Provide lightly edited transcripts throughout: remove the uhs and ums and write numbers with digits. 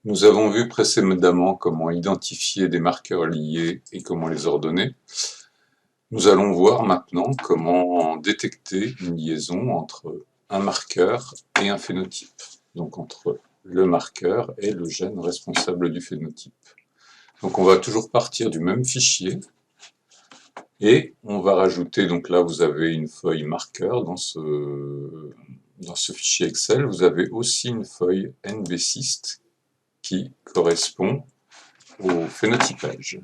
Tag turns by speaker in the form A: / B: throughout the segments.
A: Nous avons vu précédemment comment identifier des marqueurs liés et comment les ordonner. Nous allons voir maintenant comment détecter une liaison entre un marqueur et un phénotype, donc entre le marqueur et le gène responsable du phénotype. Donc on va toujours partir du même fichier et on va rajouter, donc là vous avez une feuille marqueur dans ce fichier Excel, vous avez aussi une feuille NBCIST qui correspond au phénotypage.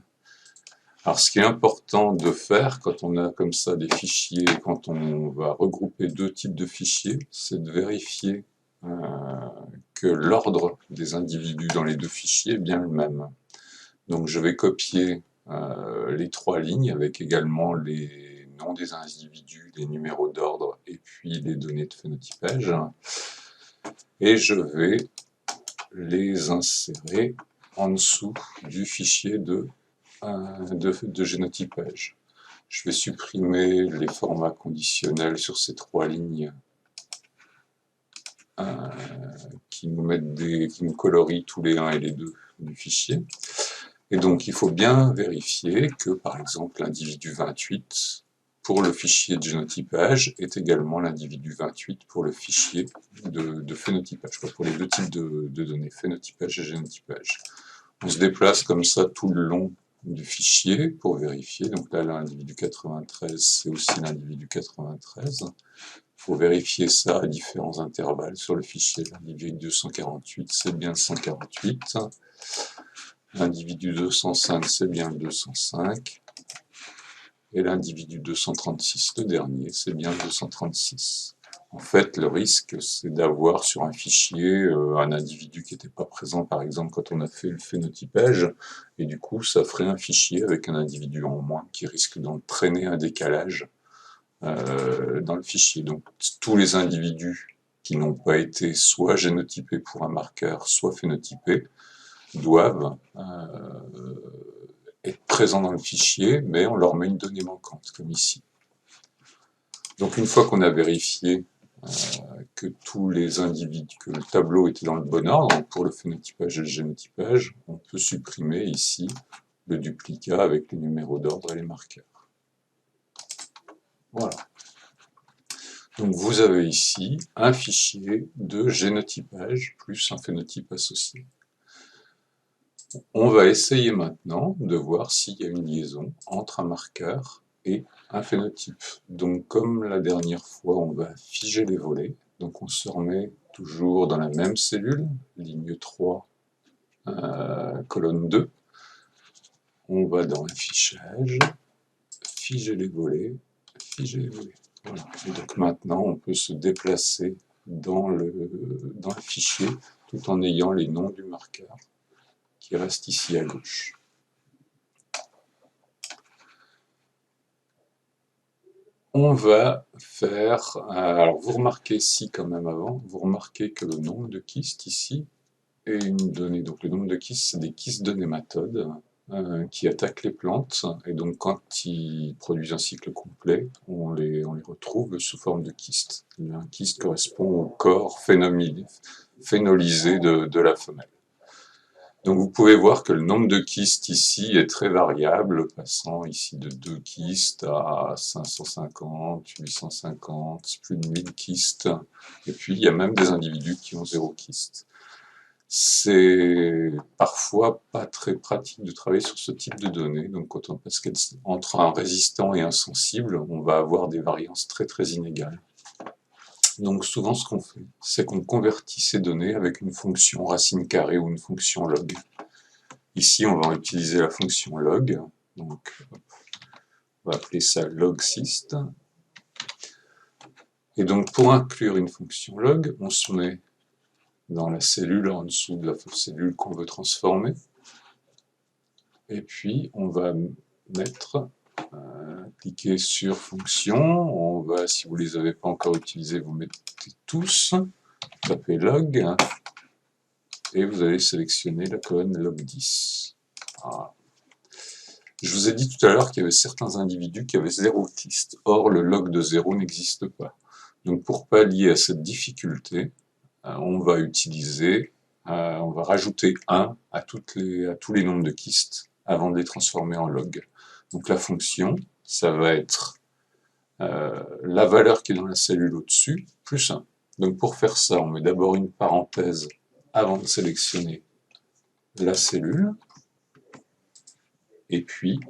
A: Alors ce qui est important de faire quand on a comme ça des fichiers, quand on va regrouper deux types de fichiers, c'est de vérifier que l'ordre des individus dans les deux fichiers est bien le même. Donc je vais copier les trois lignes avec également les noms des individus, les numéros d'ordre et puis les données de phénotypage. Et je vais les insérer en dessous du fichier de génotypage. Je vais supprimer les formats conditionnels sur ces trois lignes qui nous colorient tous les 1 et les 2 du fichier. Et donc il faut bien vérifier que par exemple l'individu 28 pour le fichier de génotypage est également l'individu 28 pour le fichier de phénotypage, pour les deux types de données, phénotypage et génotypage. On se déplace comme ça tout le long du fichier pour vérifier. Donc là, l'individu 93, c'est aussi l'individu 93. Il faut vérifier ça à différents intervalles sur le fichier. L'individu 248, c'est bien 148. L'individu 205, c'est bien 205. Et l'individu 236, le dernier, c'est bien 236. En fait, le risque, c'est d'avoir sur un fichier un individu qui n'était pas présent, par exemple, quand on a fait le phénotypage, et du coup, ça ferait un fichier avec un individu en moins qui risque d'entraîner un décalage dans le fichier. Donc, tous les individus qui n'ont pas été soit génotypés pour un marqueur, soit phénotypés, doivent être présents dans le fichier, mais on leur met une donnée manquante, comme ici. Donc, une fois qu'on a vérifié que tous les individus, que le tableau était dans le bon ordre, pour le phénotypage et le génotypage, on peut supprimer ici le duplicat avec les numéros d'ordre et les marqueurs. Voilà. Donc vous avez ici un fichier de génotypage plus un phénotype associé. On va essayer maintenant de voir s'il y a une liaison entre un marqueur et un phénotype. Donc comme la dernière fois, on va figer les volets. Donc on se remet toujours dans la même cellule, ligne 3, colonne 2. On va dans affichage, figer les volets, figer les volets. Voilà. Et donc maintenant, on peut se déplacer dans le fichier tout en ayant les noms du marqueur qui reste ici à gauche. On va faire, alors vous remarquez ici quand même avant, vous remarquez que le nombre de kystes ici est une donnée. Donc le nombre de kystes, c'est des kystes de nématodes qui attaquent les plantes, et donc quand ils produisent un cycle complet, on les retrouve sous forme de kystes. Un kyste correspond au corps phénolisé de la femelle. Donc vous pouvez voir que le nombre de kystes ici est très variable, passant ici de 2 kystes à 550, 850, plus de 1000 kystes, et puis il y a même des individus qui ont 0 kyste. C'est parfois pas très pratique de travailler sur ce type de données, donc parce qu'entre un résistant et un sensible, on va avoir des variances très très inégales. Donc souvent ce qu'on fait, c'est qu'on convertit ces données avec une fonction racine carrée ou une fonction log. Ici on va utiliser la fonction log, donc on va appeler ça logsyst. Et donc pour inclure une fonction log, on se met dans la cellule en dessous de la cellule qu'on veut transformer, et puis on va mettre cliquer sur fonction, on va, si vous ne les avez pas encore utilisés, vous mettez tous, tapez log, et vous allez sélectionner la colonne log 10. Voilà. Je vous ai dit tout à l'heure qu'il y avait certains individus qui avaient 0 kyste, or le log de 0 n'existe pas. Donc pour pallier à cette difficulté, on va utiliser on va rajouter 1 à tous les nombres de kystes avant de les transformer en log. Donc la fonction, ça va être la valeur qui est dans la cellule au-dessus, plus 1. Donc pour faire ça, on met d'abord une parenthèse avant de sélectionner la cellule, et puis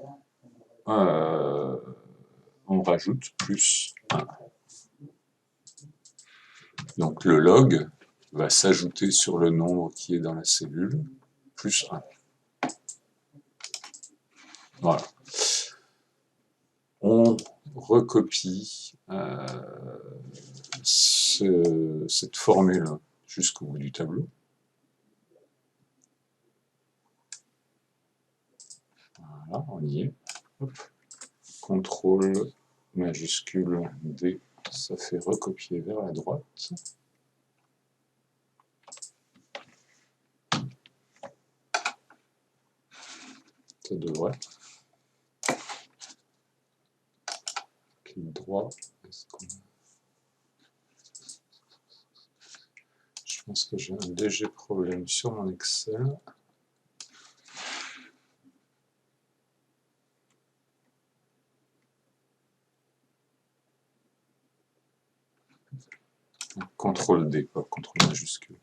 A: on rajoute plus 1. Donc le log va s'ajouter sur le nombre qui est dans la cellule, plus 1. Voilà. On recopie cette formule jusqu'au bout du tableau. Voilà, on y est. Hop. CTRL majuscule D, ça fait recopier vers la droite. Ça devrait. Clic droit. Je pense que j'ai un léger problème sur mon Excel. CTRL D, pas CTRL majuscule.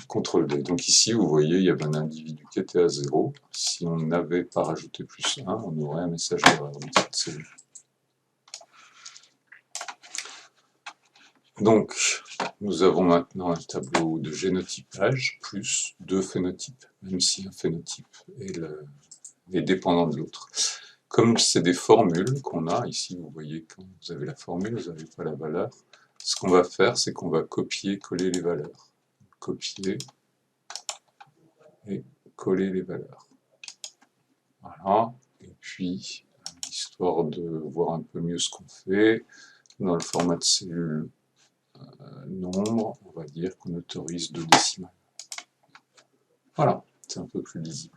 A: CTRL D. Donc ici, vous voyez, il y avait un individu qui était à 0. Si on n'avait pas rajouté plus 1, on aurait un message d'erreur dans cette cellule. Donc, nous avons maintenant un tableau de génotypage plus 2 phénotypes, même si un phénotype est dépendant de l'autre. Comme c'est des formules qu'on a, ici vous voyez quand vous avez la formule, vous n'avez pas la valeur, ce qu'on va faire, c'est qu'on va copier-coller les valeurs. Copier et coller les valeurs. Voilà, et puis, histoire de voir un peu mieux ce qu'on fait, dans le format de cellule nombre, on va dire qu'on autorise 2 décimales. Voilà, c'est un peu plus lisible.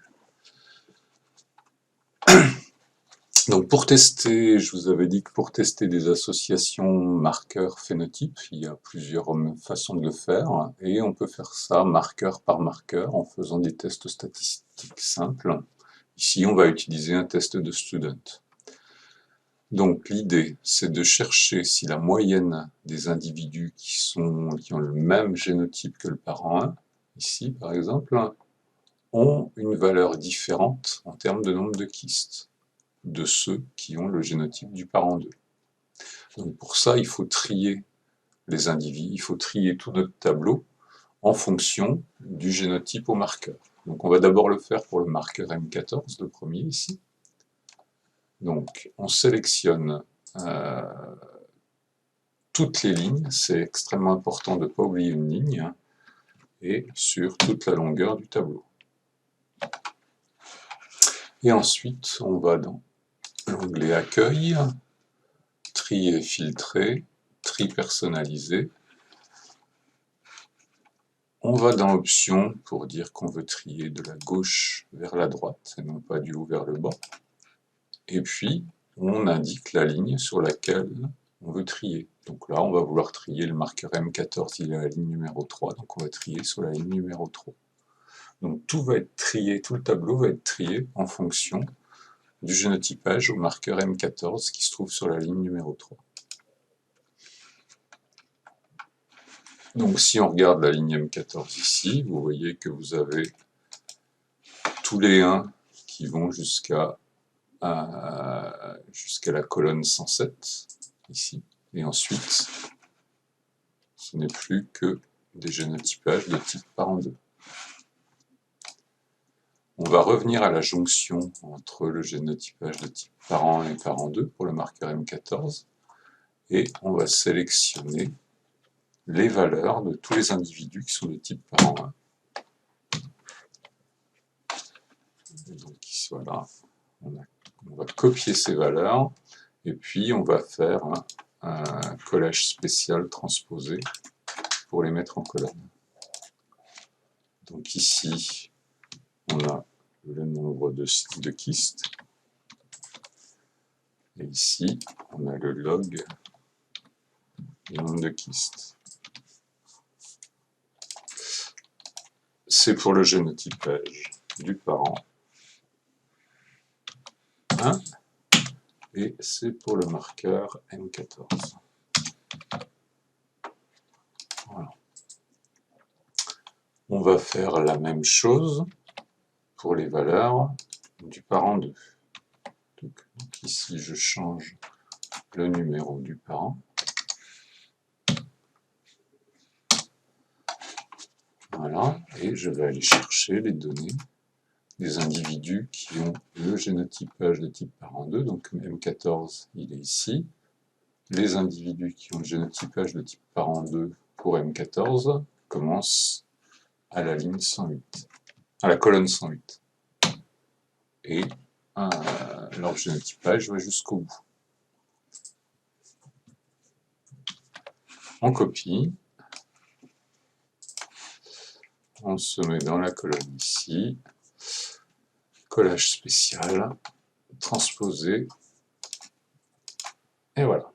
A: Donc pour tester, je vous avais dit que pour tester des associations marqueurs-phénotypes, il y a plusieurs façons de le faire, et on peut faire ça marqueur par marqueur en faisant des tests statistiques simples. Ici, on va utiliser un test de student. Donc l'idée, c'est de chercher si la moyenne des individus qui ont le même génotype que le parent 1, ici par exemple, ont une valeur différente en termes de nombre de kystes de ceux qui ont le génotype du parent 2. Donc pour ça, il faut trier les individus, il faut trier tout notre tableau en fonction du génotype au marqueur. Donc on va d'abord le faire pour le marqueur M14, le premier ici. Donc on sélectionne toutes les lignes, c'est extrêmement important de ne pas oublier une ligne, et sur toute la longueur du tableau. Et ensuite, on va dans l'onglet Accueil, Tri et filtrer, Tri personnalisé. On va dans Options pour dire qu'on veut trier de la gauche vers la droite, et non pas du haut vers le bas. Et puis, on indique la ligne sur laquelle on veut trier. Donc là, on va vouloir trier le marqueur M14, il est à la ligne numéro 3, donc on va trier sur la ligne numéro 3. Donc tout va être trié, tout le tableau va être trié en fonction du génotypage au marqueur M14 qui se trouve sur la ligne numéro 3. Donc si on regarde la ligne M14 ici, vous voyez que vous avez tous les 1 qui vont jusqu'à la colonne 107, ici. Et ensuite, ce n'est plus que des génotypages de type parent 2. On va revenir à la jonction entre le génotypage de type parent 1 et parent 2 pour le marqueur M14, et on va sélectionner les valeurs de tous les individus qui sont de type parent 1. Et donc ici, voilà, on va copier ces valeurs, et puis on va faire un collage spécial transposé pour les mettre en colonne. Donc ici, on a le nombre de kystes, et ici, on a le log du nombre de kystes. c'est pour le génotypage du parent 1 et c'est pour le marqueur M14. Voilà. On va faire la même chose pour les valeurs du parent 2. Donc ici, je change le numéro du parent. Voilà, et je vais aller chercher les données des individus qui ont le génotypage de type parent 2, donc M14, il est ici. Les individus qui ont le génotypage de type parent 2 pour M14 commencent à la ligne 108, à la colonne 108. Et leur génotypage va jusqu'au bout. On copie, on se met dans la colonne ici, collage spécial, transposer, et voilà.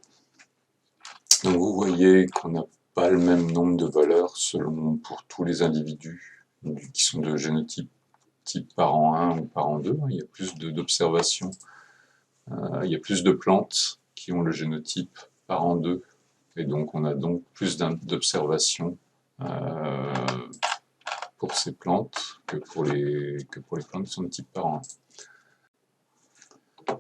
A: Donc vous voyez qu'on n'a pas le même nombre de valeurs selon pour tous les individus qui sont de génotype type parent 1 ou parent 2. Il y a plus d'observations, il y a plus de plantes qui ont le génotype parent 2, et donc on a donc plus d'observations pour ces plantes que pour les plantes qui sont de type parent 1.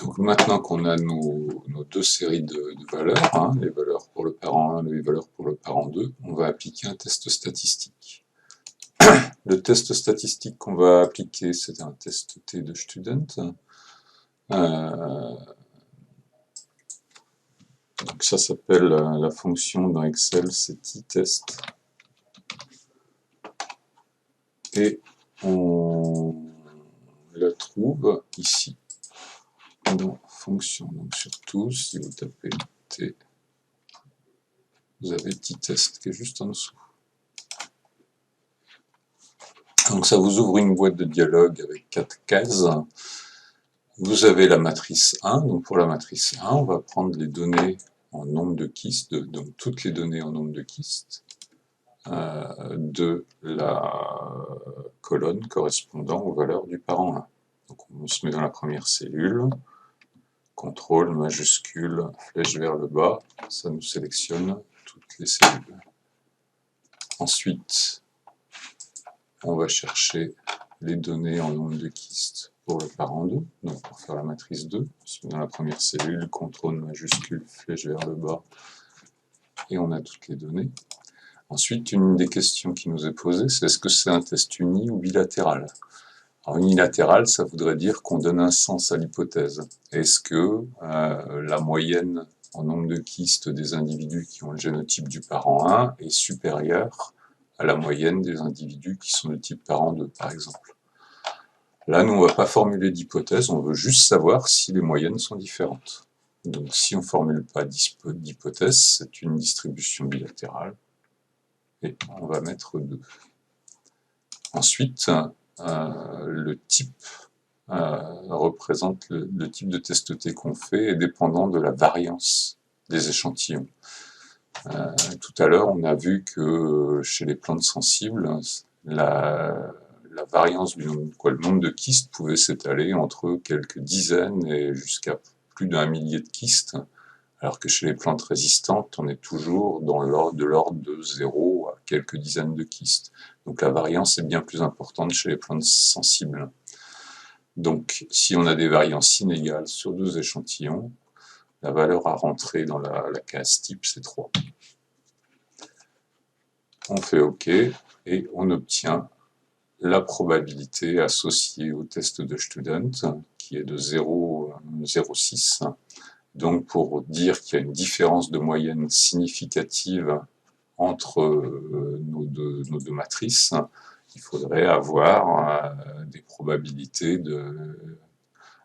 A: Donc maintenant qu'on a nos deux séries de valeurs, hein, les valeurs pour le parent 1 et les valeurs pour le parent 2, on va appliquer un test statistique. Le test statistique qu'on va appliquer, c'est un test T de student. Donc ça s'appelle la fonction dans Excel, c'est t-test. Et on la trouve ici, dans fonction. Donc sur tous, si vous tapez T, vous avez t-test qui est juste en dessous. Donc ça vous ouvre une boîte de dialogue avec 4 cases. Vous avez la matrice 1, donc pour la matrice 1, on va prendre les données en nombre de kystes, donc toutes les données en nombre de kystes de la colonne correspondant aux valeurs du parent 1. Donc on se met dans la première cellule, contrôle, majuscule, flèche vers le bas, ça nous sélectionne toutes les cellules. Ensuite, on va chercher les données en nombre de kystes pour le parent 2, donc pour faire la matrice 2, on se met dans la première cellule, contrôle majuscule, flèche vers le bas, et on a toutes les données. Ensuite, une des questions qui nous est posée, c'est est-ce que c'est un test uni ou bilatéral? Alors, unilatéral, ça voudrait dire qu'on donne un sens à l'hypothèse. Est-ce que la moyenne en nombre de kystes des individus qui ont le génotype du parent 1 est supérieure à la moyenne des individus qui sont de type parent 2, par exemple? Là, nous, on ne va pas formuler d'hypothèse, on veut juste savoir si les moyennes sont différentes. Donc, si on ne formule pas d'hypothèse, c'est une distribution bilatérale, et on va mettre 2. Ensuite, le type représente le type de test T qu'on fait est dépendant de la variance des échantillons. Tout à l'heure, on a vu que chez les plantes sensibles, la variance du nombre, le nombre de kystes pouvait s'étaler entre quelques dizaines et jusqu'à plus d'un millier de kystes, alors que chez les plantes résistantes, on est toujours de l'ordre de 0 à quelques dizaines de kystes. Donc la variance est bien plus importante chez les plantes sensibles. Donc si on a des variances inégales sur 2 échantillons, la valeur à rentrer dans la case type, c'est 3. On fait OK et on obtient la probabilité associée au test de student, qui est de 0,06. Donc pour dire qu'il y a une différence de moyenne significative entre nos deux matrices, il faudrait avoir des probabilités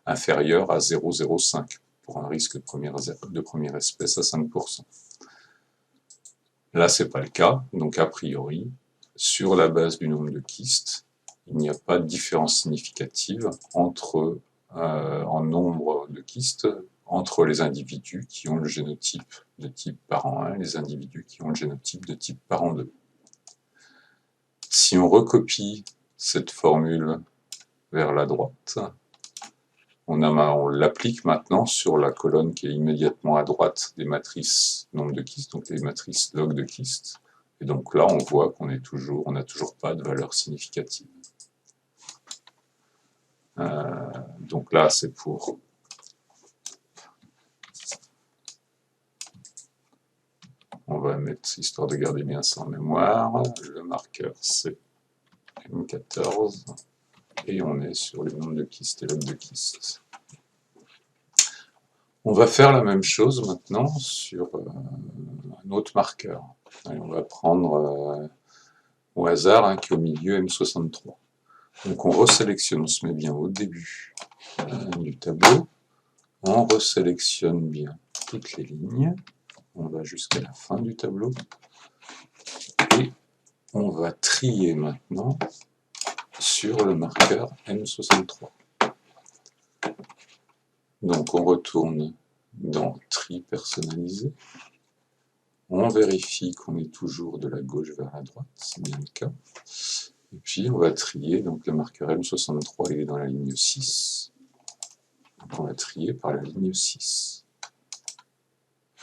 A: inférieures à 0,05 pour un risque de première espèce à 5%. Là, ce n'est pas le cas, donc a priori, sur la base du nombre de kystes, il n'y a pas de différence significative en nombre de kystes entre les individus qui ont le génotype de type parent 1 et les individus qui ont le génotype de type parent 2. Si on recopie cette formule vers la droite, on l'applique maintenant sur la colonne qui est immédiatement à droite des matrices nombre de Kist, donc les matrices log de Kist. Et donc là, on voit qu'on n'a toujours pas de valeur significative. Donc là, c'est pour on va mettre, histoire de garder bien ça en mémoire, le marqueur c'est M14, et on est sur les nombres de Kist et log de Kist. On va faire la même chose maintenant sur un autre marqueur. Allez, on va prendre au hasard qui est au milieu M63. Donc on resélectionne, on se met bien au début du tableau, on resélectionne bien toutes les lignes, on va jusqu'à la fin du tableau, et on va trier maintenant sur le marqueur M63. Donc on retourne dans Tri personnalisé, on vérifie qu'on est toujours de la gauche vers la droite, c'est bien le cas, et puis on va trier, donc le marqueur M63 il est dans la ligne 6, donc on va trier par la ligne 6.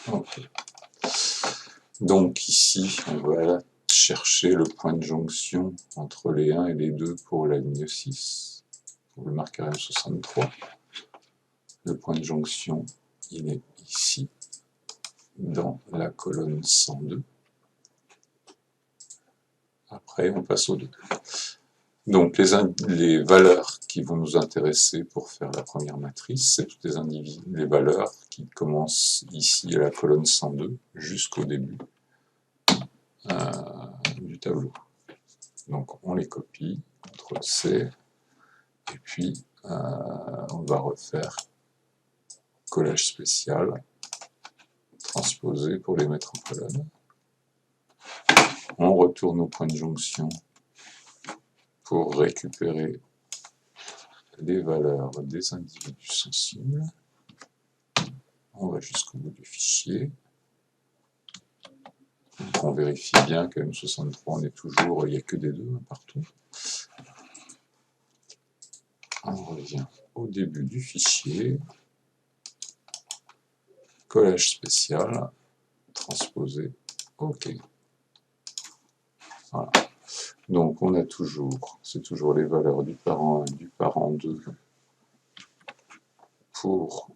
A: Okay. Donc ici, on va chercher le point de jonction entre les 1 et les 2 pour la ligne 6, pour le marqueur M63. Le point de jonction, il est ici, dans la colonne 102. Après, on passe au 2. Donc les valeurs qui vont nous intéresser pour faire la première matrice, c'est toutes les valeurs qui commencent ici à la colonne 102 jusqu'au début du tableau. Donc on les copie, CTRL-C, et puis on va refaire collage spécial, transposer pour les mettre en colonne. On retourne au point de jonction pour récupérer les valeurs des individus sensibles. On va jusqu'au bout du fichier. Donc on vérifie bien que M63, on est toujours, il n'y a que des 2 partout. On revient au début du fichier. Collage spécial, transposer, OK. Voilà. Donc on a toujours, c'est toujours les valeurs du parent 1 et du parent 2 pour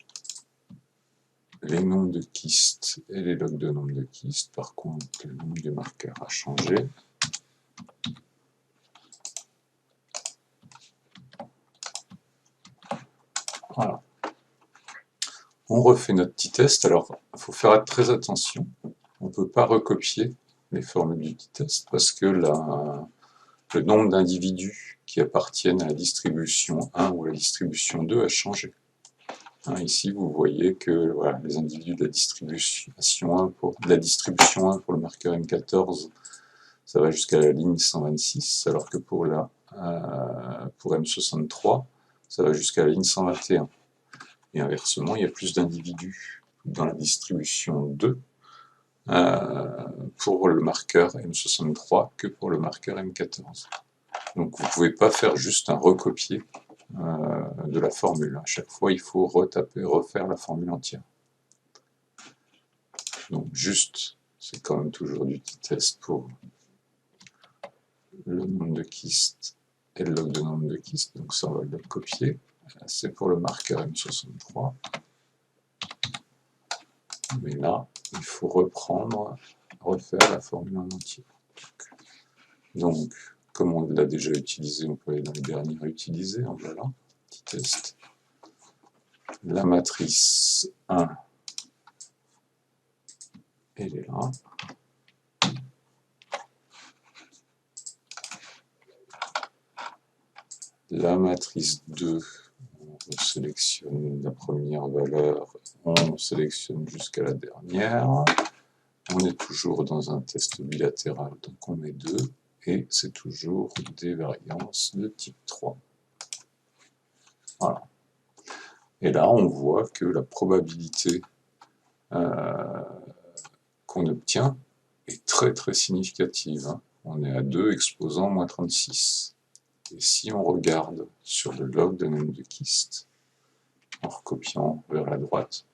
A: les nombres de Kist et les logs de nombres de Kist. Par contre, le nombre du marqueur a changé. Voilà. On refait notre petit test. Alors, il faut faire très attention. On ne peut pas recopier les formules du petit test parce que le nombre d'individus qui appartiennent à la distribution 1 ou à la distribution 2 a changé. Ici, vous voyez que voilà, les individus de la distribution 1 pour le marqueur M14, ça va jusqu'à la ligne 126, alors que pour M63, ça va jusqu'à la ligne 121. Et inversement, il y a plus d'individus dans la distribution 2 pour le marqueur M63 que pour le marqueur M14. Donc vous ne pouvez pas faire juste un recopier de la formule. À chaque fois, il faut refaire la formule entière. Donc juste, c'est quand même toujours du petit test pour le nombre de Kist et le log de nombre de Kist. Donc ça, on va le copier. C'est pour le marqueur M63. Mais là, il faut refaire la formule en entier. Donc, comme on l'a déjà utilisé, on peut aller dans les derniers réutilisés. En voilà, petit test. La matrice 1, elle est là. La matrice 2, on sélectionne la première valeur, on sélectionne jusqu'à la dernière. On est toujours dans un test bilatéral, donc on met 2, et c'est toujours des variances de type 3. Voilà. Et là, on voit que la probabilité qu'on obtient est très très significative. on est à 2 exposant moins 36. Et si on regarde sur le log de nombre de kystes, en recopiant vers la droite,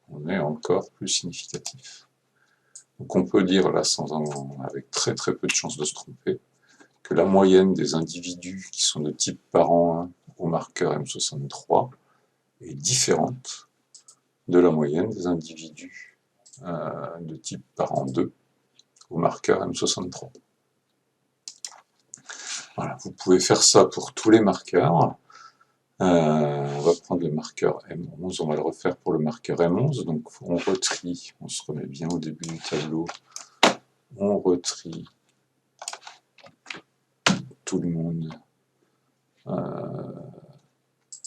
A: on est encore plus significatif. Donc on peut dire là, avec très peu de chances de se tromper, que la moyenne des individus qui sont de type parent 1 au marqueur M63 est différente de la moyenne des individus de type parent 2 au marqueur M63. Voilà, vous pouvez faire ça pour tous les marqueurs. On va prendre le marqueur M11, on va le refaire pour le marqueur M11, donc on retrie, on se remet bien au début du tableau, on retrie tout le monde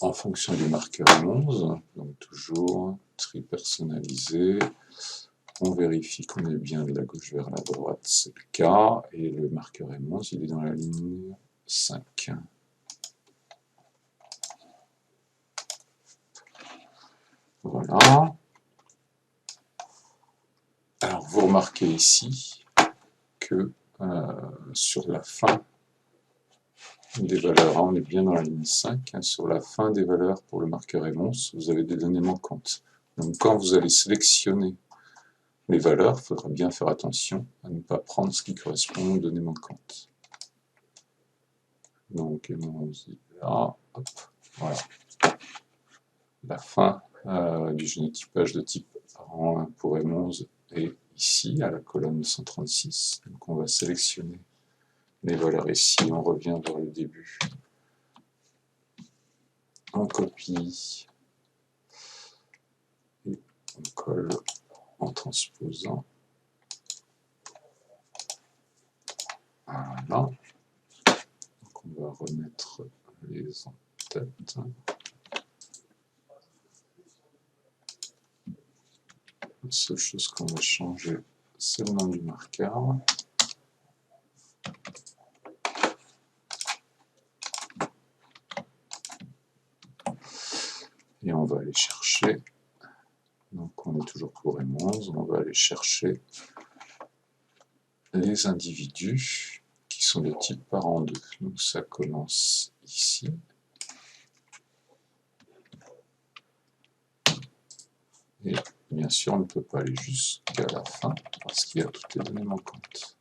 A: en fonction du marqueur M11, donc toujours tri personnalisé, on vérifie qu'on est bien de la gauche vers la droite, c'est le cas, et le marqueur M11 il est dans la ligne 5. Voilà. Alors vous remarquez ici que sur la fin des valeurs, on est bien dans la ligne 5, sur la fin des valeurs pour le marqueur M11, vous avez des données manquantes. Donc quand vous allez sélectionner les valeurs, il faudra bien faire attention à ne pas prendre ce qui correspond aux données manquantes. Donc M11 là, hop, voilà. La fin du génotypage de type parent 1 pour M11 est ici, à la colonne 136. Donc on va sélectionner les valeurs ici, on revient vers le début. On copie et on colle en transposant. Voilà. Donc on va remettre les en-têtes. La seule chose qu'on va changer, c'est le nom du marqueur. Et on va aller chercher, donc on est toujours pour M11, on va aller chercher les individus qui sont de type parent 2. Donc ça commence ici. Et bien sûr, on ne peut pas aller jusqu'à la fin parce qu'il y a toutes les données manquantes.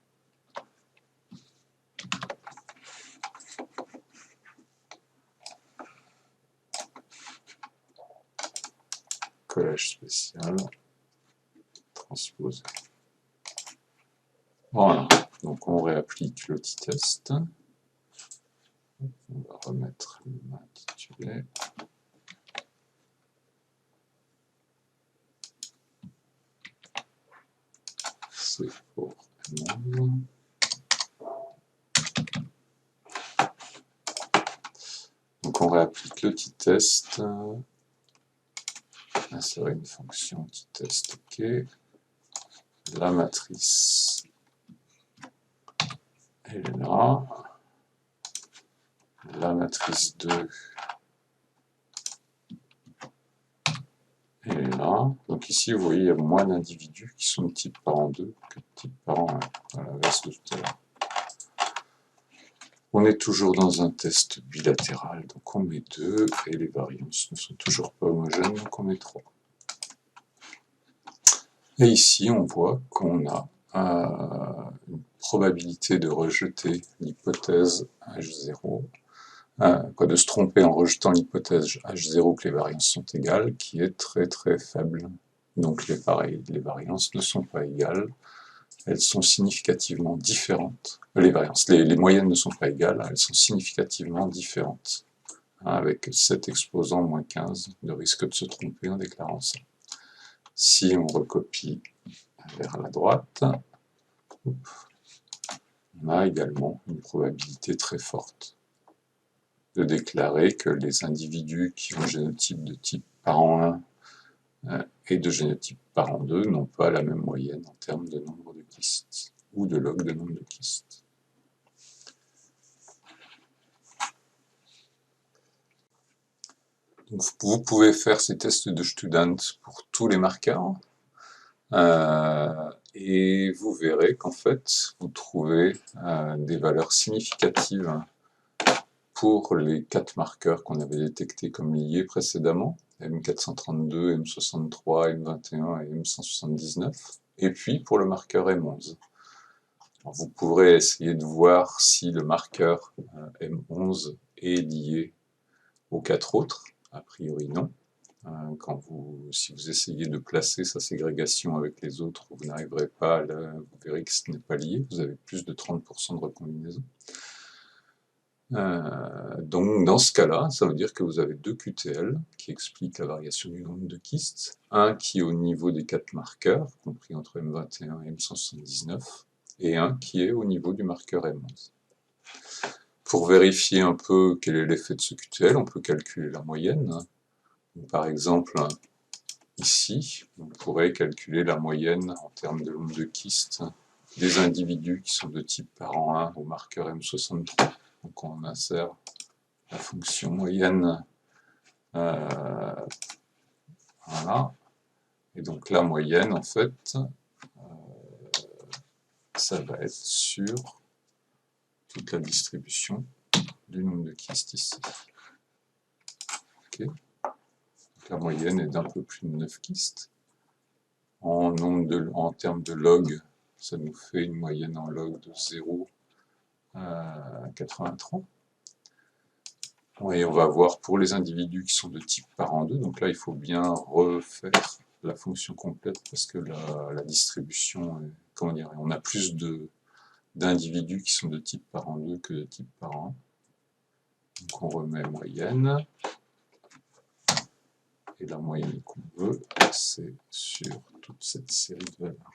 A: Collage spécial, transposer. Voilà, donc on réapplique le petit test. On va remettre l'intitulé. C'est pour M11. Donc on réapplique le petit test. Insérer une fonction petit test, ok. La matrice, elle est là. La matrice 2, elle est là. Donc ici, vous voyez, il y a moins d'individus qui sont de type parent 2 que de type parent 1, à l'inverse de tout à l'heure. On est toujours dans un test bilatéral, donc on met 2, et les variances ne sont toujours pas homogènes, donc on met 3. Et ici, on voit qu'on a une probabilité de rejeter l'hypothèse H0, de se tromper en rejetant l'hypothèse H0 que les variances sont égales, qui est très faible. Donc les variances ne sont pas égales, elles sont significativement différentes. Les moyennes ne sont pas égales, elles sont significativement différentes, avec 7 exposants moins 15 de risque de se tromper en déclarant ça. Si on recopie vers la droite, on a également une probabilité très forte de déclarer que les individus qui ont génotype de type parent 1 et de génotype parent 2 n'ont pas la même moyenne en termes de nombre de kystes, ou de log de nombre de kystes. Donc vous pouvez faire ces tests de Student pour tous les marqueurs, Et vous verrez qu'en fait, vous trouvez des valeurs significatives pour les 4 marqueurs qu'on avait détectés comme liés précédemment, M432, M63, M21 et M179, et puis pour le marqueur M11. Alors vous pourrez essayer de voir si le marqueur M11 est lié aux 4 autres, a priori non. Si vous essayez de placer sa ségrégation avec les autres, vous n'arriverez pas, vous verrez que ce n'est pas lié, vous avez plus de 30% de recombinaison. Donc dans ce cas-là, ça veut dire que vous avez 2 QTL qui expliquent la variation du nombre de kystes, un qui est au niveau des 4 marqueurs, compris entre M21 et M179, et un qui est au niveau du marqueur M11. Pour vérifier un peu quel est l'effet de ce QTL, on peut calculer la moyenne. Par exemple, ici, on pourrait calculer la moyenne en termes de nombre de kystes des individus qui sont de type parent 1 au marqueur M63. Donc on insère la fonction moyenne, voilà, et donc la moyenne en fait, ça va être sur toute la distribution du nombre de kystes ici. Okay. La moyenne est d'un peu plus de 9 kystes. En termes de log, ça nous fait une moyenne en log de 0,83. Et on va voir pour les individus qui sont de type parent 2, donc là il faut bien refaire la fonction complète parce que la distribution, comment dire, on a plus d'individus qui sont de type parent 2 que de type parent 1. Donc on remet moyenne, et la moyenne qu'on veut, c'est sur toute cette série de valeurs.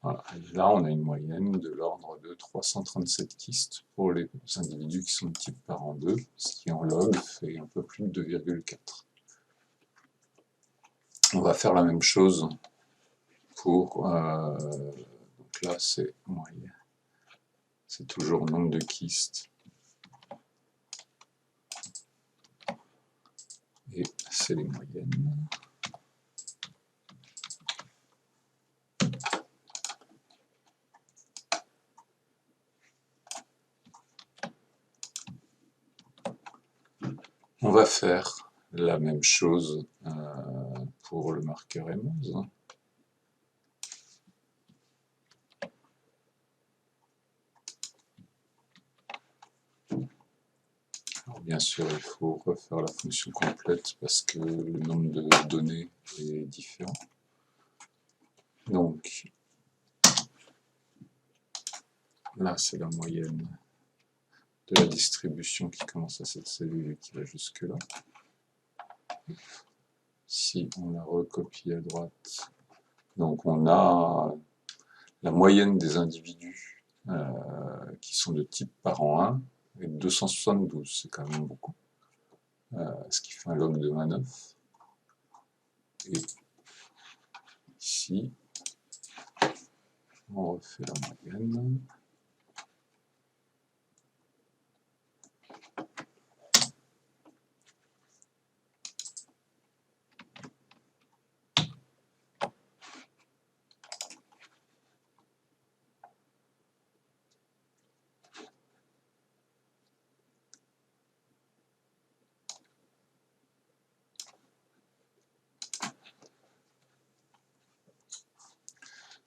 A: Voilà. Et là, on a une moyenne de l'ordre de 337 kystes pour les individus qui sont de type parent 2, ce qui en log fait un peu plus de 2,4. On va faire la même chose pour... donc là, c'est moyenne. C'est toujours nombre de kystes. Et c'est les moyennes. On va faire la même chose pour le marqueur M11. Alors bien sûr, il faut refaire la fonction complète parce que le nombre de données est différent. Donc, là, c'est la moyenne de la distribution qui commence à cette cellule et qui va jusque là. Si on la recopie à droite, donc on a la moyenne des individus qui sont de type parent 1 est 272, c'est quand même beaucoup, ce qui fait un log de 29. Et ici, on refait la moyenne.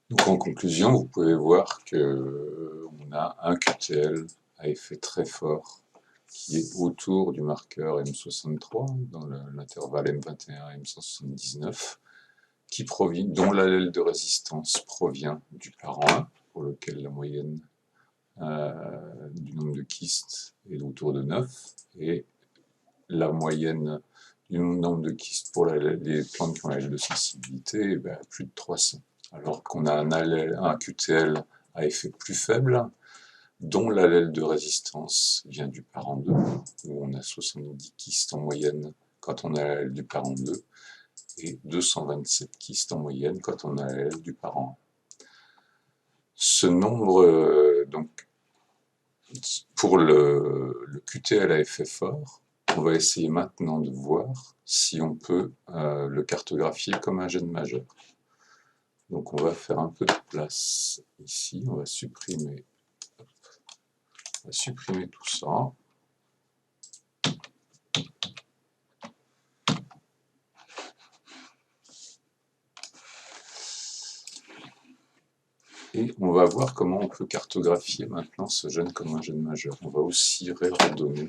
A: Donc en conclusion, vous pouvez voir qu'on a un QTL à effet très fort qui est autour du marqueur M63, dans l'intervalle M21 et M179, dont l'allèle de résistance provient du parent 1, pour lequel la moyenne du nombre de kystes est autour de 9, et la moyenne du nombre de kystes pour les plantes qui ont l'allèle de sensibilité est plus de 300. Alors qu'on a un QTL à effet plus faible, dont l'allèle de résistance vient du parent 2, où on a 70 kystes en moyenne quand on a l'allèle du parent 2, et 227 kystes en moyenne quand on a l'allèle du parent 1. Ce nombre, donc, pour le QTL à effet fort, On va essayer maintenant de voir si on peut le cartographier comme un gène majeur. Donc on va faire un peu de place ici, on va supprimer tout ça. Et on va voir comment on peut cartographier maintenant ce gène comme un gène majeur. On va aussi réordonner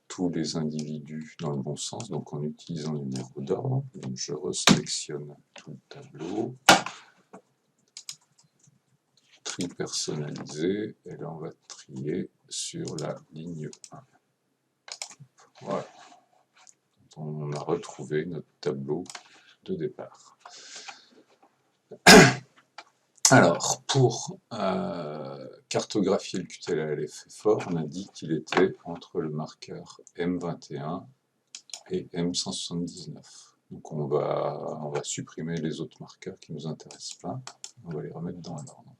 A: tous les individus dans le bon sens, donc en utilisant le numéro d'ordre. Donc je resélectionne tout le tableau, tri personnalisé, et là on va trier sur la ligne 1. Voilà. On a retrouvé notre tableau de départ. Alors, pour cartographier le QTLA-LF-fort, on a dit qu'il était entre le marqueur M21 et M179. Donc on va supprimer les autres marqueurs qui ne nous intéressent pas. On va les remettre dans l'ordre.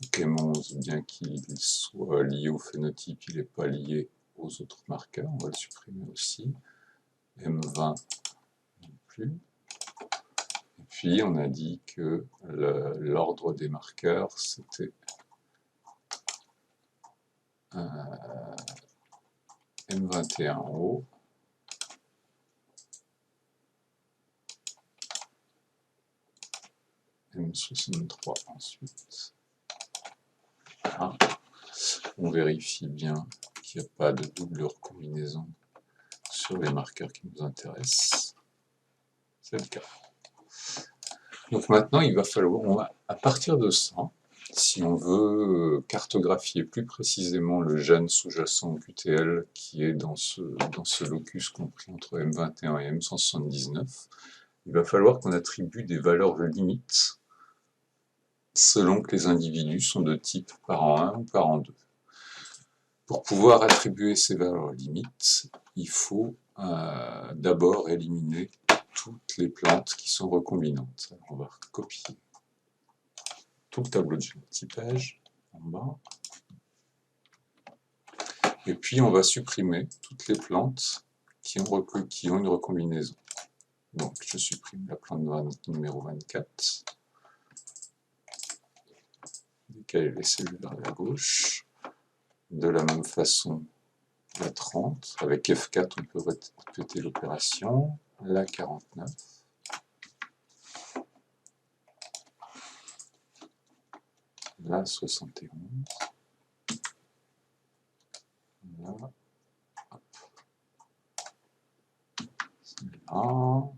A: Donc M11, bien qu'il soit lié au phénotype, il n'est pas lié aux autres marqueurs. On va le supprimer aussi. M20 non plus. Et puis on a dit que l'ordre des marqueurs, c'était M21 en haut, M63 ensuite. Voilà. On vérifie bien qu'il n'y a pas de double recombinaison sur les marqueurs qui nous intéressent. C'est le cas. Donc maintenant, il va falloir, à partir de ça, si on veut cartographier plus précisément le gène sous-jacent au QTL qui est dans ce locus compris entre M21 et M179, il va falloir qu'on attribue des valeurs limites selon que les individus sont de type parent 1 ou parent 2. Pour pouvoir attribuer ces valeurs limites, il faut d'abord éliminer toutes les plantes qui sont recombinantes. Alors on va copier tout le tableau de génotypage en bas. Et puis on va supprimer toutes les plantes qui ont une recombinaison. Donc je supprime la plante numéro 24, décaler les cellules vers la gauche. De la même façon, la 30, avec F4 on peut répéter l'opération, la 49, la 71, là, hop, celle-là,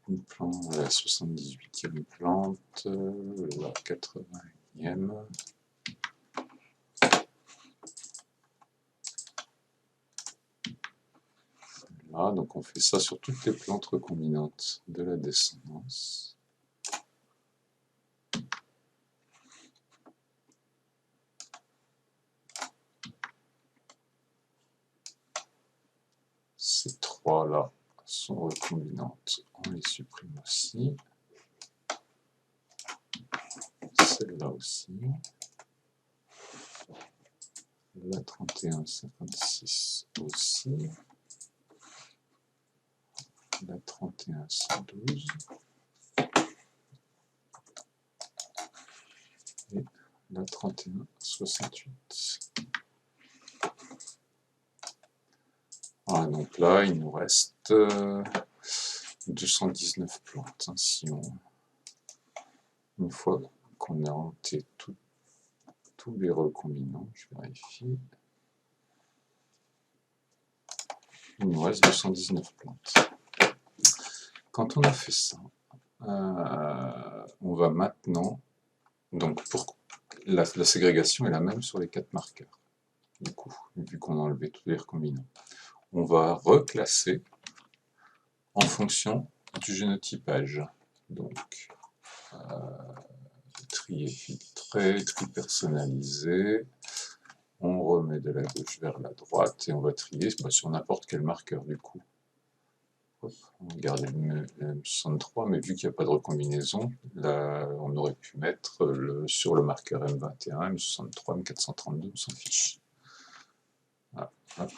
A: une plante, la 78e plante, la 80e, là, donc on fait ça sur toutes les plantes recombinantes de la descendance. Ces trois-là sont recombinantes, on les supprime aussi. Celle-là aussi. La 31-56 aussi. La 31-112. Et la 31-68. Voilà, donc là, il nous reste 219 plantes. Hein, une fois qu'on a hanté tous les recombinants, je vérifie, il nous reste 219 plantes. Quand on a fait ça, on va maintenant, donc pour la ségrégation est la même sur les 4 marqueurs, du coup, vu qu'on a enlevé tous les recombinants. On va reclasser en fonction du génotypage. Donc, tri filtré, tri personnalisé, on remet de la gauche vers la droite et on va trier sur n'importe quel marqueur du coup. Hop, on va garder le M63, mais vu qu'il n'y a pas de recombinaison, là, on aurait pu mettre sur le marqueur M21, M63, M432, on s'en fiche. Hop.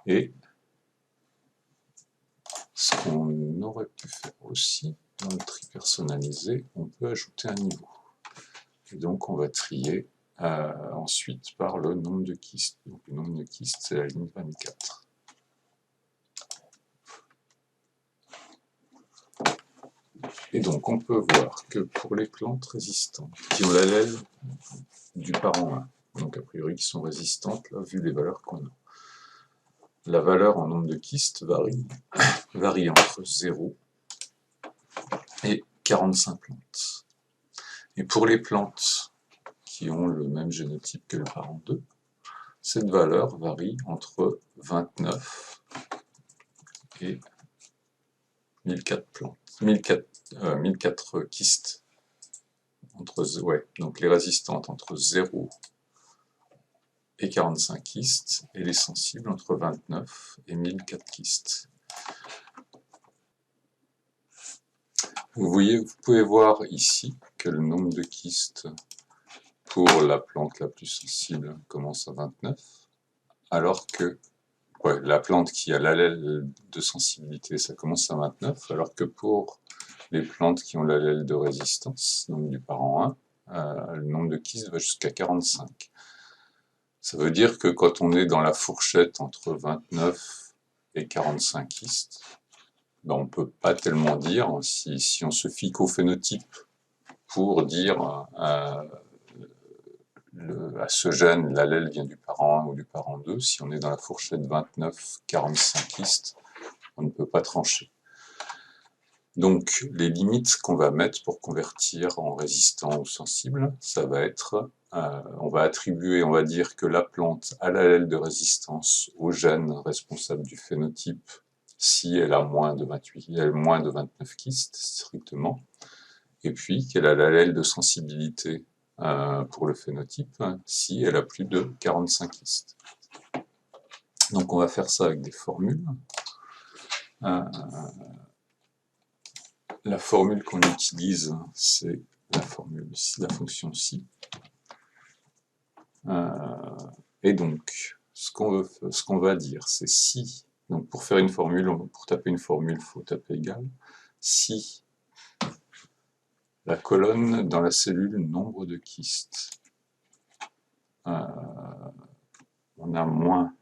A: Et ce qu'on aurait pu faire aussi, dans le tri personnalisé, on peut ajouter un niveau. Et donc on va trier ensuite par le nombre de kystes. Donc le nombre de kystes, c'est la ligne 24. Et donc on peut voir que pour les plantes résistantes, qui ont l'allèle du parent 1, donc a priori qui sont résistantes, là, vu les valeurs qu'on a, la valeur en nombre de kystes varie entre 0 et 45 plantes. Et pour les plantes qui ont le même génotype que le parent 2, cette valeur varie entre 29 et 1004 plantes, 1004 kystes. Donc les résistantes entre 0 et 45 kystes, et les sensibles entre 29 et 1004 kystes. Vous pouvez voir ici que le nombre de kystes pour la plante la plus sensible commence à 29, alors que la plante qui a l'allèle de sensibilité, ça commence à 29, alors que pour les plantes qui ont l'allèle de résistance, donc du parent 1, le nombre de kystes va jusqu'à 45. Ça veut dire que quand on est dans la fourchette entre 29 et 45 kystes, ben on ne peut pas tellement dire, si on se fie qu'au phénotype pour dire à ce gène, l'allèle vient du parent 1 ou du parent 2, si on est dans la fourchette 29-45 kystes, on ne peut pas trancher. Donc les limites qu'on va mettre pour convertir en résistant ou sensible, ça va être, on va attribuer, on va dire que la plante a l'allèle de résistance au gène responsable du phénotype si elle a moins de 29 kystes strictement, et puis qu'elle a l'allèle de sensibilité pour le phénotype si elle a plus de 45 kystes. Donc on va faire ça avec des formules. La formule qu'on utilise, c'est la fonction psi. Et donc, ce qu'on va dire, c'est si. Donc pour faire une formule, pour taper une formule, il faut taper égal. Si la colonne dans la cellule nombre de kystes, on a moins,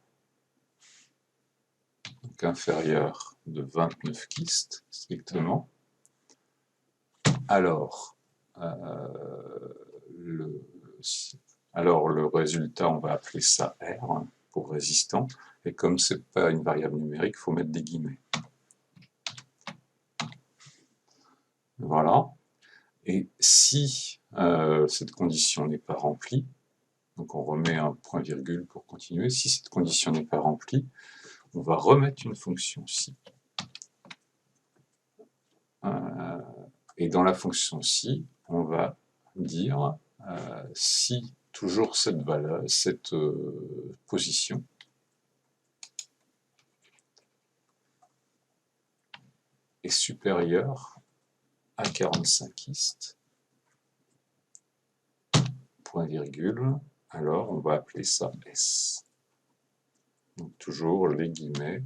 A: donc inférieur de 29 kystes strictement, alors le résultat, on va appeler ça R pour résistant, et comme ce n'est pas une variable numérique, il faut mettre des guillemets. Voilà. Et si cette condition n'est pas remplie, donc on remet un point-virgule pour continuer, si cette condition n'est pas remplie, on va remettre une fonction psi. Et dans la fonction psi, on va dire si toujours cette position est supérieure à 45 kystes, point virgule, alors on va appeler ça S. Donc toujours les guillemets,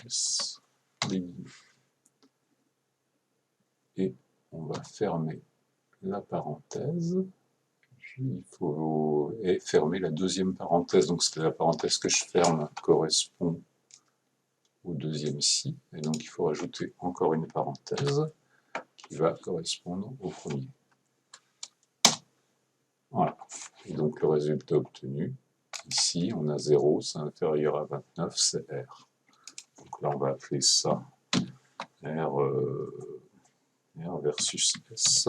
A: S, les guillemets. Et on va fermer la parenthèse. Il faut fermer la deuxième parenthèse, donc c'est la parenthèse que je ferme correspond au deuxième si, et donc il faut rajouter encore une parenthèse qui va correspondre au premier. Voilà, et donc le résultat obtenu, ici on a 0, c'est inférieur à 29, c'est R. Donc là on va appeler ça R versus S.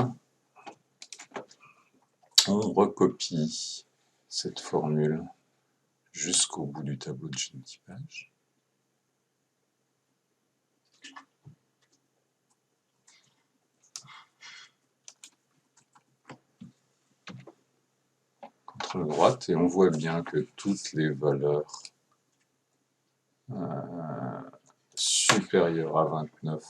A: On recopie cette formule jusqu'au bout du tableau de génotypage. CTRL droite, et on voit bien que toutes les valeurs supérieures à 29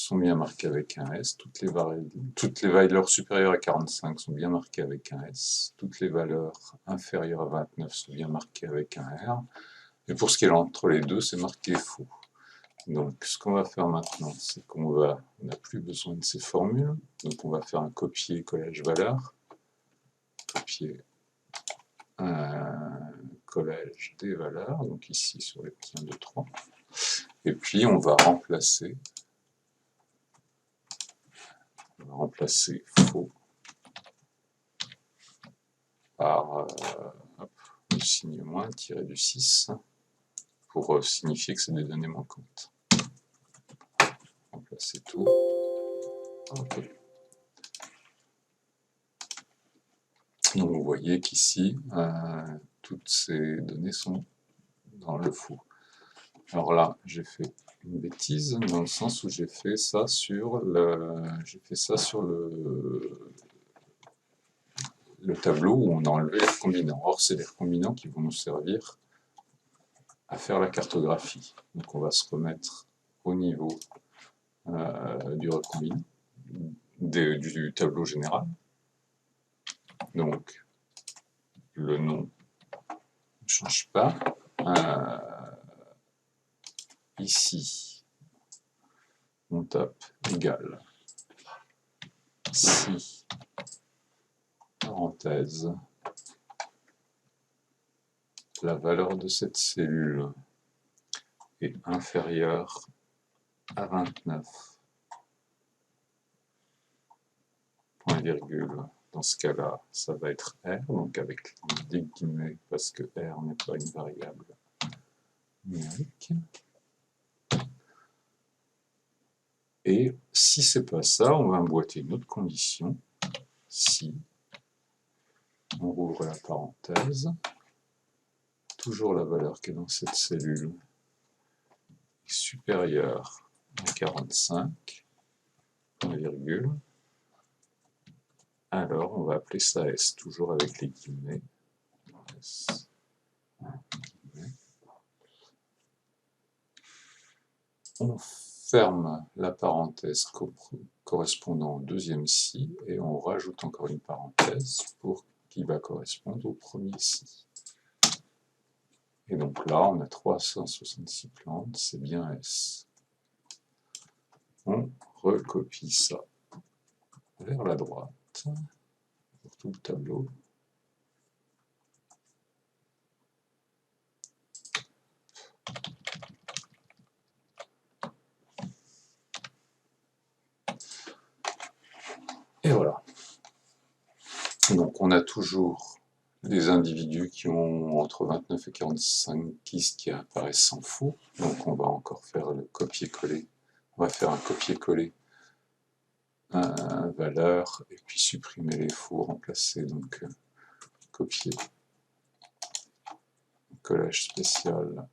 A: sont bien marquées avec un S, toutes les valeurs supérieures à 45 sont bien marquées avec un S, toutes les valeurs inférieures à 29 sont bien marquées avec un R, et pour ce qui est entre les deux, c'est marqué faux. Donc ce qu'on va faire maintenant, c'est qu'on n'a plus besoin de ces formules, donc on va faire un copier-collage valeur, copier collage des valeurs, donc ici sur les petits 1, 2, 3, et puis on va remplacer faux par le signe moins tiré du 6 pour signifier que c'est des données manquantes. Remplacer tout. Ok. Donc vous voyez qu'ici, toutes ces données sont dans le faux. Alors là, j'ai fait une bêtise dans le sens où j'ai fait ça sur le tableau où on a enlevé les recombinants. Or, c'est les recombinants qui vont nous servir à faire la cartographie. Donc on va se remettre au niveau du recombinant, du tableau général. Donc le nom ne change pas. Ici, on tape égal si parenthèse la valeur de cette cellule est inférieure à 29, point virgule, dans ce cas-là, ça va être R, donc avec des guillemets, parce que R n'est pas une variable numérique. Et si c'est pas ça, on va emboîter une autre condition. Si on rouvre la parenthèse, toujours la valeur qui est dans cette cellule est supérieure à 45, point virgule, alors on va appeler ça S, toujours avec les guillemets. S. On ferme la parenthèse correspondant au deuxième si et on rajoute encore une parenthèse pour qui va correspondre au premier si. Et donc là, on a 366 plantes, c'est bien S. On recopie ça vers la droite pour tout le tableau. Et voilà. Donc on a toujours des individus qui ont entre 29 et 45 kystes qui apparaissent sans faux. Donc on va encore faire le copier-coller. On va faire un copier-coller valeur et puis supprimer les faux, remplacer donc copier collage spécial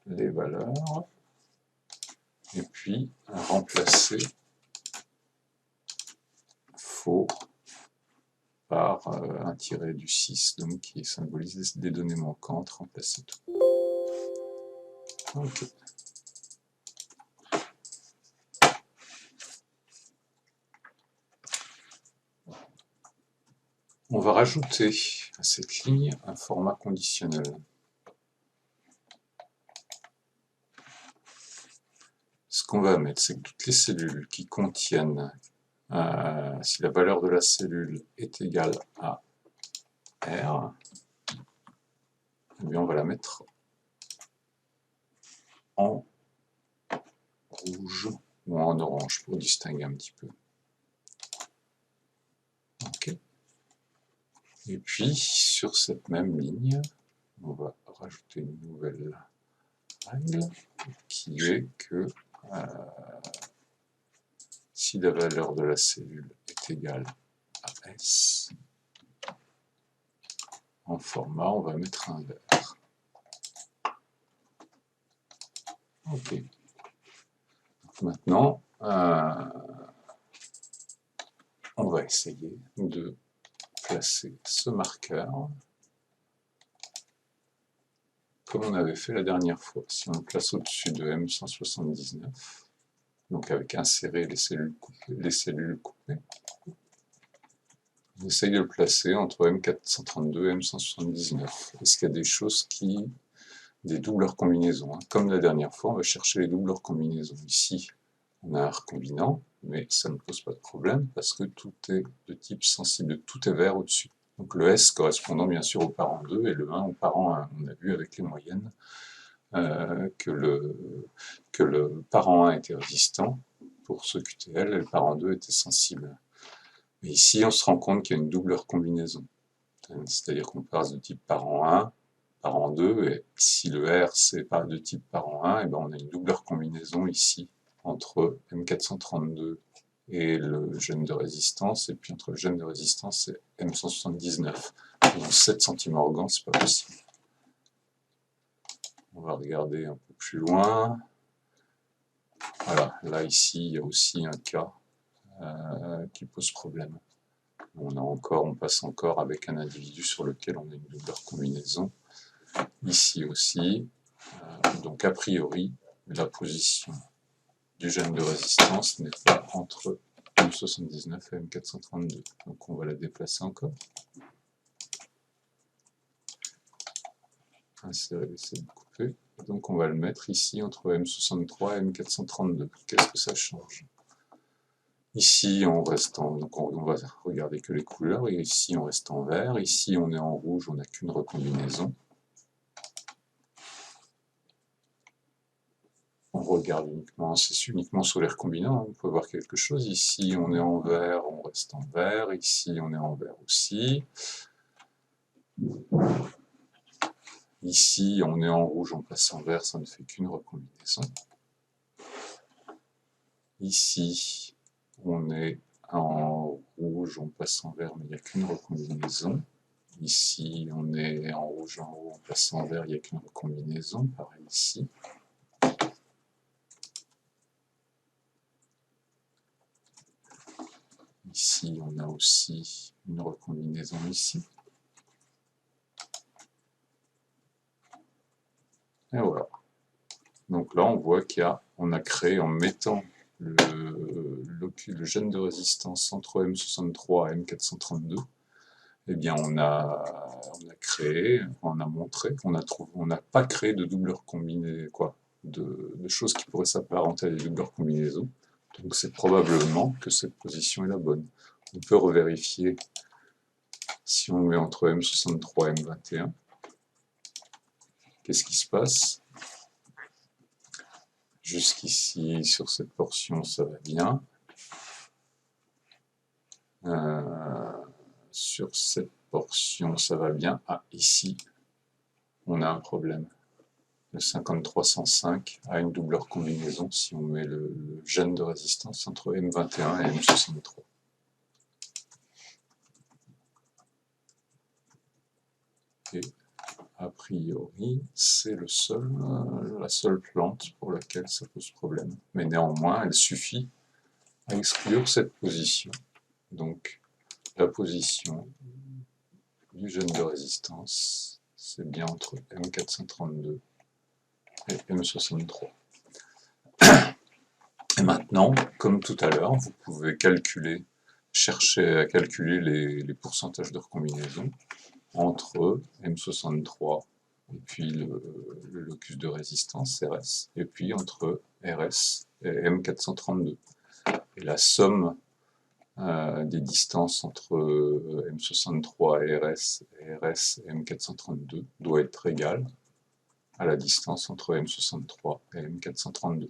A: les valeurs et puis remplacer faux par un tiré du 6 donc qui symbolise des données manquantes, remplacer tout. Ok. On va rajouter à cette ligne un format conditionnel. Ce qu'on va mettre, c'est que toutes les cellules qui contiennent, si la valeur de la cellule est égale à R, eh bien on va la mettre en rouge ou en orange pour distinguer un petit peu. Ok. Et puis sur cette même ligne, on va rajouter une nouvelle règle qui est que si la valeur de la cellule est égale à S, en format, on va mettre un vert. Ok. Maintenant, on va essayer de placer ce marqueur comme on avait fait la dernière fois. Si on le place au-dessus de M179, donc avec insérer les cellules coupées. On essaye de le placer entre M432 et M179. Est-ce qu'il y a des choses des doubleurs combinaisons, hein. Comme la dernière fois, on va chercher les doubleurs combinaisons. Ici, on a un recombinant, mais ça ne pose pas de problème parce que tout est de type sensible, tout est vert au-dessus. Donc le S correspondant bien sûr au parent 2 et le 1 au parent 1. On a vu avec les moyennes que le parent 1 était résistant pour ce QTL et le parent 2 était sensible. Mais ici, on se rend compte qu'il y a une doubleur combinaison. C'est-à-dire qu'on passe de type parent 1, parent 2, et si le R c'est pas de type parent 1, et ben on a une doubleur combinaison ici entre M432 et le gène de résistance, et puis entre le gène de résistance et M179. Dans 7 centimorgans, c'est pas possible. On va regarder un peu plus loin. Voilà, là ici, il y a aussi un cas qui pose problème. On passe encore avec un individu sur lequel on a une doubleur combinaison. Ici aussi, donc a priori, la position du gène de résistance n'est pas entre M79 et M432. Donc on va la déplacer encore. Insérer les cellules coupées. Donc on va le mettre ici entre M63 et M432. Qu'est-ce que ça change? Ici, on reste donc on va regarder que les couleurs, et ici on reste en vert, ici on est en rouge, on n'a qu'une recombinaison. On regarde uniquement, c'est uniquement sur les recombinants, on peut voir quelque chose. Ici on est en vert, on reste en vert, ici on est en vert aussi. Ici on est en rouge, on passe en vert, ça ne fait qu'une recombinaison. Ici on est en rouge, on passe en vert, mais il n'y a qu'une recombinaison. Ici, on est en rouge en haut, on passe en vert, il n'y a qu'une recombinaison, pareil ici. Ici, on a aussi une recombinaison ici. Et voilà. Donc là, on voit qu'on a créé, en mettant le gène de résistance entre M63 et M432, eh bien on a créé, on a montré qu'on n'a pas créé de doubleur combinée, de choses qui pourraient s'apparenter à des doubleurs combinaisons. Donc c'est probablement que cette position est la bonne. On peut revérifier si on met entre M63 et M21. Qu'est-ce qui se passe? Jusqu'ici, sur cette portion, ça va bien. Sur cette portion, ça va bien. Ah, ici, on a un problème. Le 5305 a une doubleur combinaison si on met le gène de résistance entre M21 et M63. Et a priori, c'est la seule plante pour laquelle ça pose problème. Mais néanmoins, elle suffit à exclure cette position. Donc, la position du gène de résistance, c'est bien entre M432 et M63. Et maintenant, comme tout à l'heure, vous pouvez chercher à calculer les pourcentages de recombinaison entre M63 et puis le locus de résistance RS, et puis entre RS et M432. Et la somme des distances entre M63 et RS et M432 doit être égale à la distance entre M63 et M432.